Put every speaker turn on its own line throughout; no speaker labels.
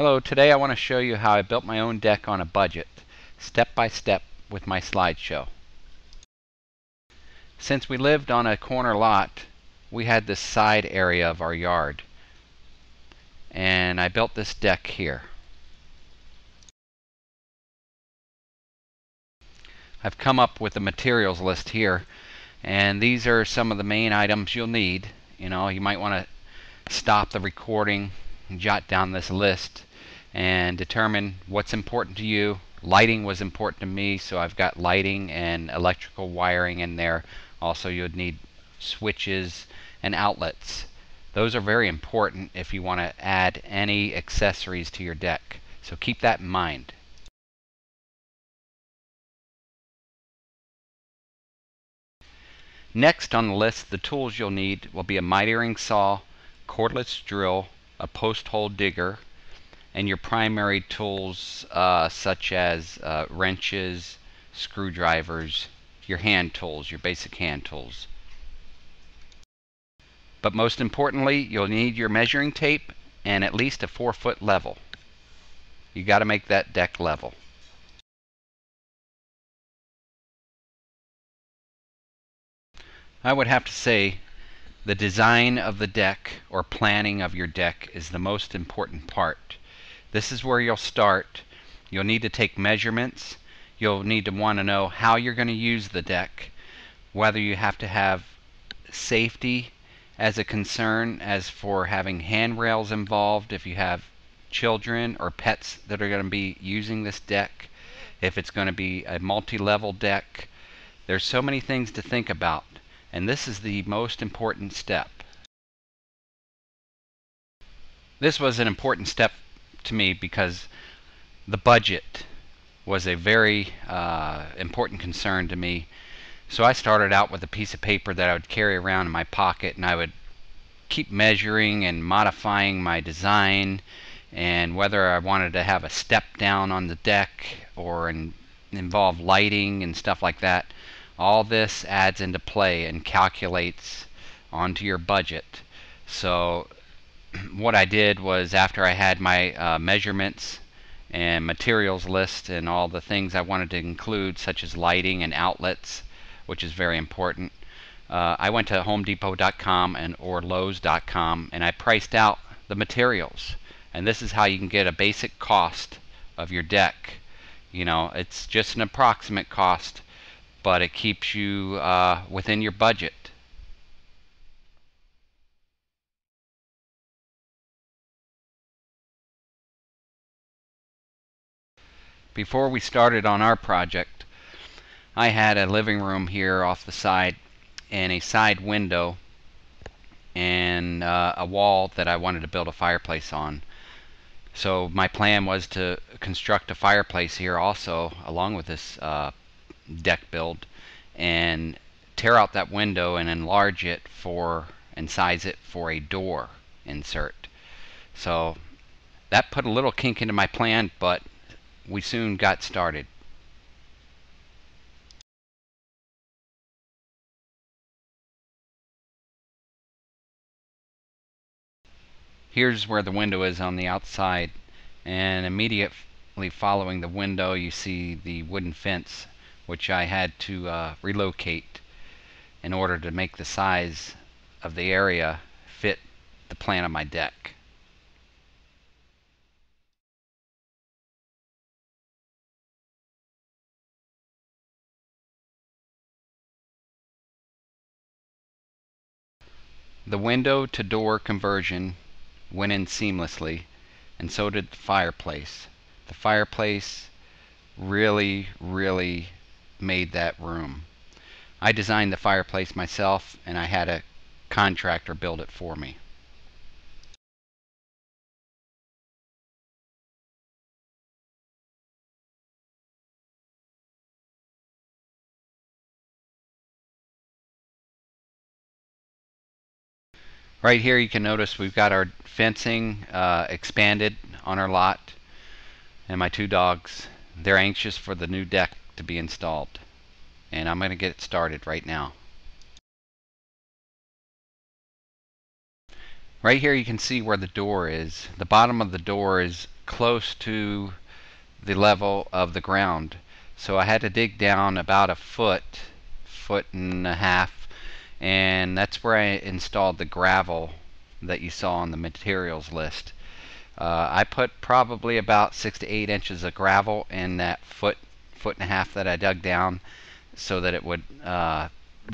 Hello, today I want to show you how I built my own deck on a budget, step by step with my slideshow. Since we lived on a corner lot, we had this side area of our yard, and I built this deck here. I've come up with a materials list here, and these are some of the main items you'll need. You might want to stop the recording and jot down this list and determine what's important to you. Lighting was important to me, so I've got lighting and electrical wiring in there. Also, you would need switches and outlets. Those are very important if you want to add any accessories to your deck, so keep that in mind. Next on the list, the tools you'll need will be a mighty ring saw, cordless drill, a post hole digger, and your primary tools such as wrenches, screwdrivers, your hand tools, your basic hand tools. But most importantly, you'll need your measuring tape and at least a 4-foot level. You got to make that deck level. I would have to say the design of the deck or planning of your deck is the most important part. This is where you'll start. You'll need to take measurements. You'll need to want to know how you're going to use the deck, whether you have to have safety as a concern as for having handrails involved if you have children or pets that are going to be using this deck, if it's going to be a multi-level deck. There's so many things to think about, and this is the most important step. This was an important step to me because the budget was a very important concern to me. So I started out with a piece of paper that I would carry around in my pocket, and I would keep measuring and modifying my design, and whether I wanted to have a step down on the deck or involve lighting and stuff like that. All this adds into play and calculates onto your budget. So what I did was, after I had my measurements and materials list and all the things I wanted to include, such as lighting and outlets, which is very important, I went to homedepot.com or lowes.com and I priced out the materials. And this is how you can get a basic cost of your deck. It's just an approximate cost, but it keeps you within your budget. Before we started on our project, I had a living room here off the side and a side window and a wall that I wanted to build a fireplace on. So my plan was to construct a fireplace here also along with this deck build, and tear out that window and enlarge it and size it for a door insert. So that put a little kink into my plan, but we soon got started. Here's where the window is on the outside, and immediately following the window you see the wooden fence, which I had to relocate in order to make the size of the area fit the plan of my deck. The window to door conversion went in seamlessly, and so did the fireplace. The fireplace really made that room. I designed the fireplace myself, and I had a contractor build it for me. Right here you can notice we've got our fencing expanded on our lot, and my 2 dogs, they're anxious for the new deck to be installed, and I'm going to get it started right now. Right here you can see where the door is. The bottom of the door is close to the level of the ground. So I had to dig down about a foot and a half, and that's where I installed the gravel that you saw on the materials list. I put probably about 6 to 8 inches of gravel in that foot and a half that I dug down, so that it would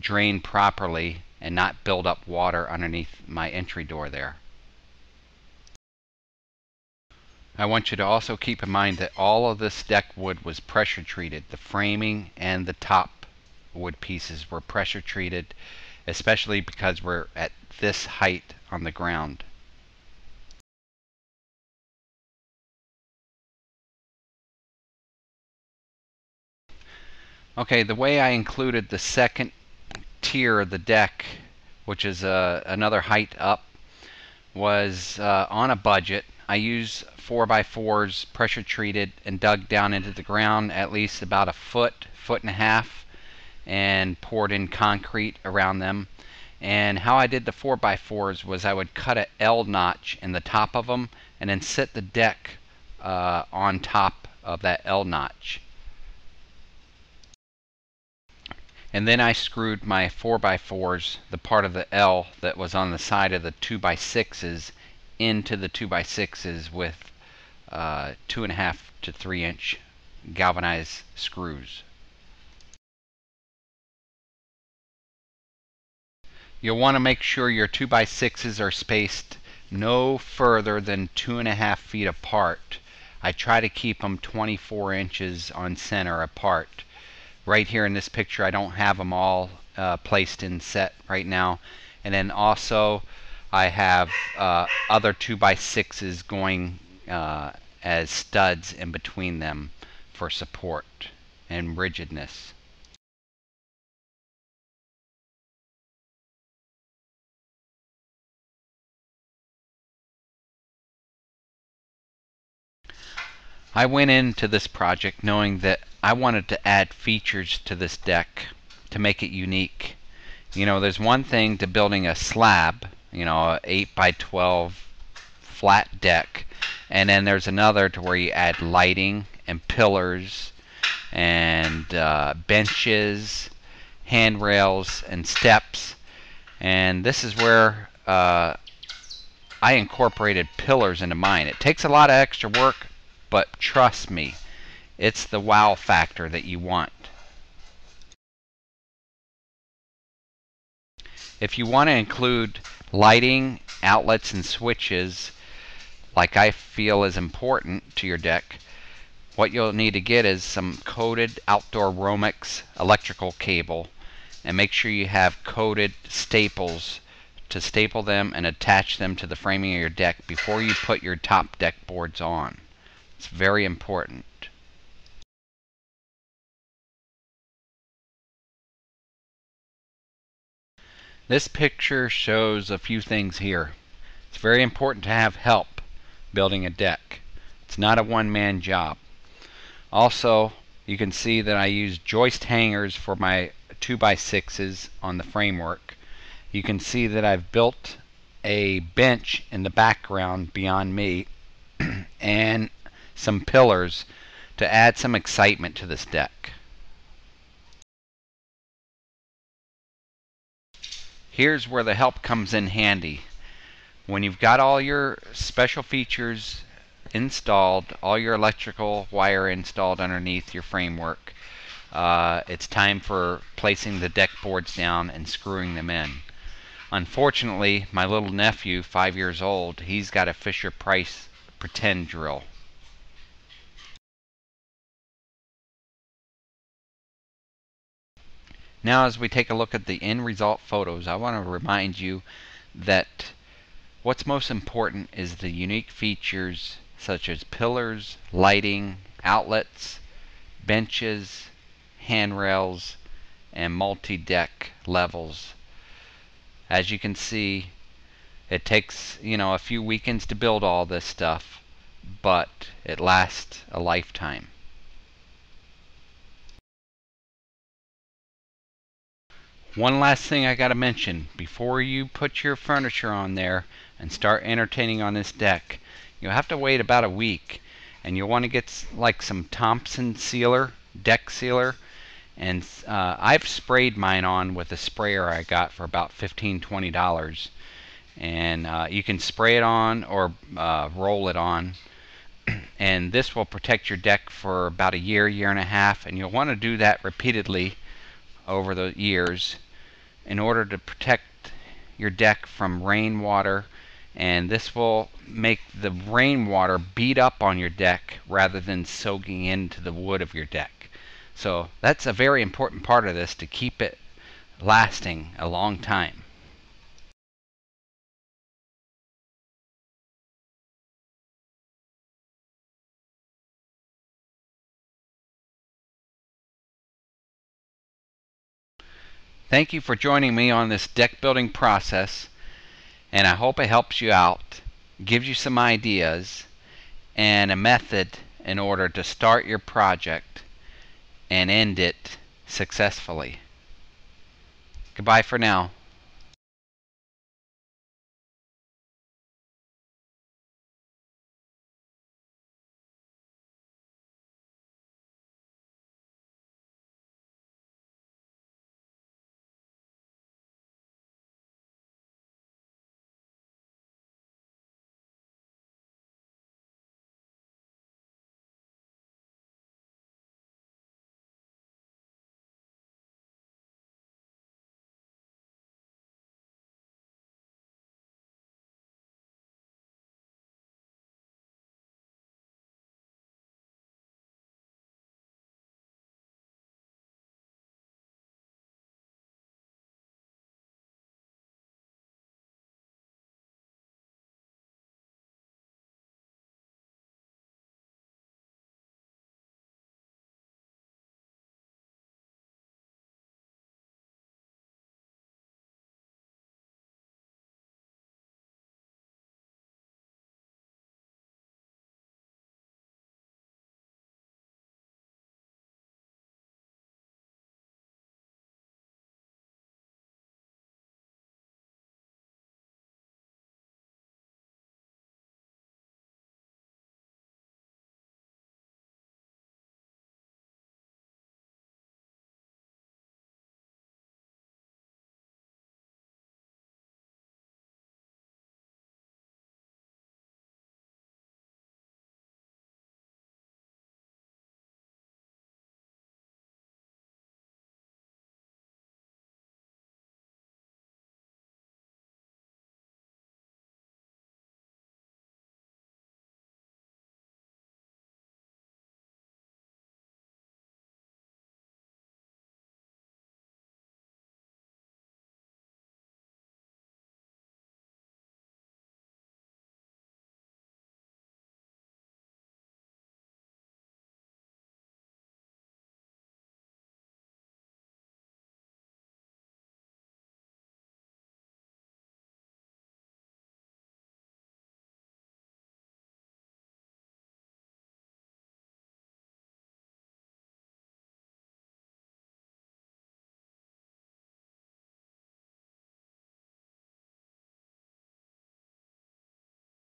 drain properly and not build up water underneath my entry door there. I want you to also keep in mind that all of this deck wood was pressure treated. The framing and the top wood pieces were pressure treated, especially because we're at this height on the ground. Okay, the way I included the second tier of the deck, which is another height up, was on a budget. I use 4x4s, pressure treated, and dug down into the ground at least about a foot and a half, and poured in concrete around them. And how I did the 4x4s was I would cut an L notch in the top of them and then sit the deck on top of that L notch. And then I screwed my 4x4s, the part of the L that was on the side of the 2x6s, into the 2x6s with 2.5 to 3 inch galvanized screws. You'll want to make sure your 2x6s are spaced no further than 2.5 feet apart. I try to keep them 24 inches on center apart. Right here in this picture, I don't have them all placed in set right now. And then also I have other 2x6s going as studs in between them for support and rigidness. I went into this project knowing that I wanted to add features to this deck to make it unique. You know, there's one thing to building a slab, you know, a 8x12 flat deck, and then there's another to where you add lighting and pillars and benches, handrails, and steps. And this is where I incorporated pillars into mine. It takes a lot of extra work, but trust me, it's the wow factor that you want. If you want to include lighting, outlets, and switches, like I feel is important to your deck, what you'll need to get is some coated outdoor Romex electrical cable, and make sure you have coated staples to staple them and attach them to the framing of your deck before you put your top deck boards on. It's very important. This picture shows a few things here. It's very important to have help building a deck. It's not a one-man job. Also, you can see that I use joist hangers for my 2x6s on the framework. You can see that I've built a bench in the background beyond me and some pillars to add some excitement to this deck. Here's where the help comes in handy. When you've got all your special features installed, all your electrical wire installed underneath your framework, it's time for placing the deck boards down and screwing them in. Unfortunately, my little nephew, 5 years old, he's got a Fisher-Price pretend drill. Now, as we take a look at the end result photos, I want to remind you that what's most important is the unique features such as pillars, lighting, outlets, benches, handrails, and multi-deck levels. As you can see, it takes, you know, a few weekends to build all this stuff, but it lasts a lifetime. One last thing I gotta mention before you put your furniture on there and start entertaining on this deck. You'll have to wait about a week and you'll want to get like some Thompson sealer, deck sealer, and I've sprayed mine on with a sprayer I got for about $15–20, and you can spray it on or roll it on, and this will protect your deck for about a year, year and a half, and you'll want to do that repeatedly over the years in order to protect your deck from rainwater, and this will make the rainwater beat up on your deck rather than soaking into the wood of your deck. So that's a very important part of this to keep it lasting a long time. Thank you for joining me on this deck building process, and I hope it helps you out, gives you some ideas and a method in order to start your project and end it successfully. Goodbye for now.